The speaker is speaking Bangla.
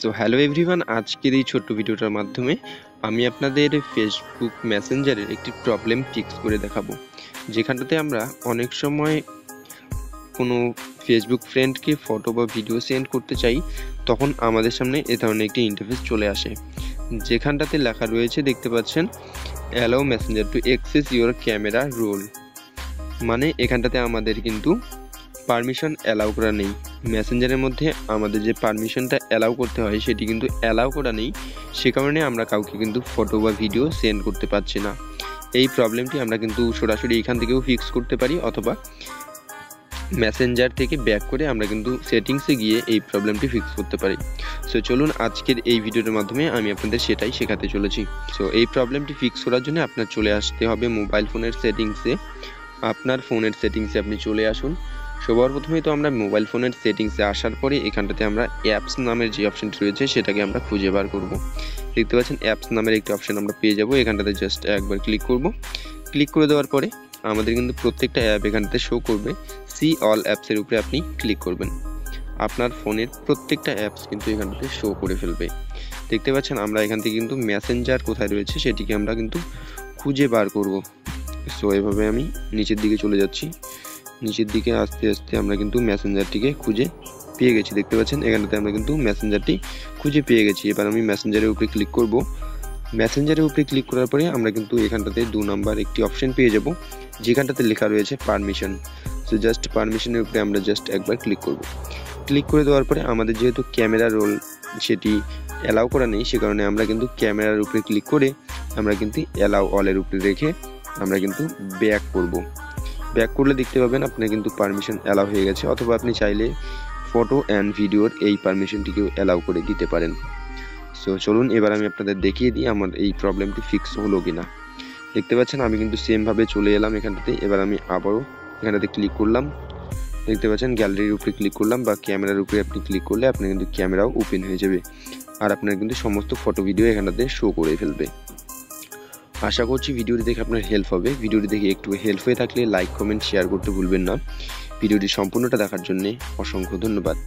সো হ্যালো এভরিওয়ান, আজকের এই ছোট্ট ভিডিওটার মাধ্যমে আমি আপনাদের ফেসবুক মেসেঞ্জারের একটি প্রবলেম ফিক্স করে দেখাবো, যেখানটাতে আমরা অনেক সময় কোনো ফেসবুক ফ্রেন্ডকে ফটো বা ভিডিও সেন্ড করতে চাই, তখন আমাদের সামনে এ ধরনের একটি ইন্টারফেস চলে আসে, যেখানটাতে লেখা রয়েছে, দেখতে পাচ্ছেন, allow Messenger to access your camera roll. মানে এখানটাতে আমাদের কিন্তু পারমিশন অ্যালাউ করা নেই। মেসেঞ্জারের মধ্যে আমাদের যে পারমিশনটা অ্যালাউ করতে হয় সেটি কিন্তু অ্যালাউ করা নেই, সে কারণে আমরা কাউকে কিন্তু ফটো বা ভিডিও সেন্ড করতে পারছি না। এই প্রবলেমটি আমরা কিন্তু সরাসরি এখান থেকেও ফিক্স করতে পারি, অথবা মেসেঞ্জার থেকে ব্যাক করে আমরা কিন্তু সেটিংসে গিয়ে এই প্রবলেমটি ফিক্স করতে পারি। সো চলুন আজকের এই ভিডিওর মাধ্যমে আমি আপনাদের সেটাই শেখাতে চলেছি। সো এই প্রবলেমটি ফিক্স করার জন্য আপনার চলে আসতে হবে মোবাইল ফোনের সেটিংসে। আপনার ফোনের সেটিংসে আপনি চলে আসুন। সবার প্রথমেই তো আমরা মোবাইল ফোনের সেটিংসে আসার পরে এখানটাতে আমরা অ্যাপস নামের যে অপশনটি রয়েছে সেটাকে আমরা খুঁজে বার করব। দেখতে পাচ্ছেন অ্যাপস নামের একটি অপশন আমরা পেয়ে যাব। এখানটাতে জাস্ট একবার ক্লিক করব। ক্লিক করে দেওয়ার পরে আমাদের কিন্তু প্রত্যেকটা অ্যাপ এখানটাতে শো করবে। সি অল অ্যাপসের উপরে আপনি ক্লিক করবেন, আপনার ফোনের প্রত্যেকটা অ্যাপস কিন্তু এখানটাতে শো করে ফেলবে। দেখতে পাচ্ছেন আমরা এখান থেকে কিন্তু মেসেঞ্জার কোথায় রয়েছে সেটিকে আমরা কিন্তু খুঁজে বার করব। সো এভাবে আমি নিচের দিকে চলে যাচ্ছি। নিচের দিকে আস্তে আস্তে আমরা কিন্তু মেসেঞ্জারটিকে খুঁজে পেয়ে গেছি। দেখতে পাচ্ছেন এখানটাতে আমরা কিন্তু মেসেঞ্জারটি খুঁজে পেয়ে গেছি। এবার আমি মেসেঞ্জারের উপরে ক্লিক করব। মেসেঞ্জারের উপরে ক্লিক করার পরে আমরা কিন্তু এখানটাতে 2 নাম্বার একটি অপশন পেয়ে যাব, যেখানটাতে লেখা রয়েছে পারমিশন। সো জাস্ট পারমিশনের উপরে আমরা জাস্ট একবার ক্লিক করব। ক্লিক করে দেওয়ার পরে আমাদের যেহেতু ক্যামেরা রোল সেটি অ্যালাউ করা নেই, সে কারণে আমরা কিন্তু ক্যামেরার উপরে ক্লিক করে আমরা কিন্তু অ্যালাউ অলের উপরে রেখে আমরা কিন্তু ব্যাক করব। ব্যাক করলে দেখতে পাবেন আপনার কিন্তু পারমিশন অ্যালাউ হয়ে গেছে, অথবা আপনি চাইলে ফটো অ্যান্ড ভিডিওর এই পারমিশনটিকেও অ্যালাউ করে দিতে পারেন। সো চলুন এবার আমি আপনাদের দেখিয়ে দিই আমার এই প্রবলেমটি ফিক্স হলো কিনা। দেখতে পাচ্ছেন আমি কিন্তু সেমভাবে চলে এলাম এখানটাতে। এবার আমি আবারও এখানটাতে ক্লিক করলাম। দেখতে পাচ্ছেন গ্যালারির উপরে ক্লিক করলাম বা ক্যামেরার উপরে আপনি ক্লিক করলে আপনার কিন্তু ক্যামেরাও ওপেন হয়ে যাবে, আর আপনার কিন্তু সমস্ত ফটো ভিডিও এখানটাতে শো করে ফেলবে। আশা করছি ভিডিওটি দেখে আপনার হেল্প হবে। ভিডিওটি দেখে একটু হেল্প হয়ে থাকলে লাইক, কমেন্ট, শেয়ার করতে ভুলবেন না। ভিডিওটি সম্পূর্ণটা দেখার জন্য অসংখ্য ধন্যবাদ।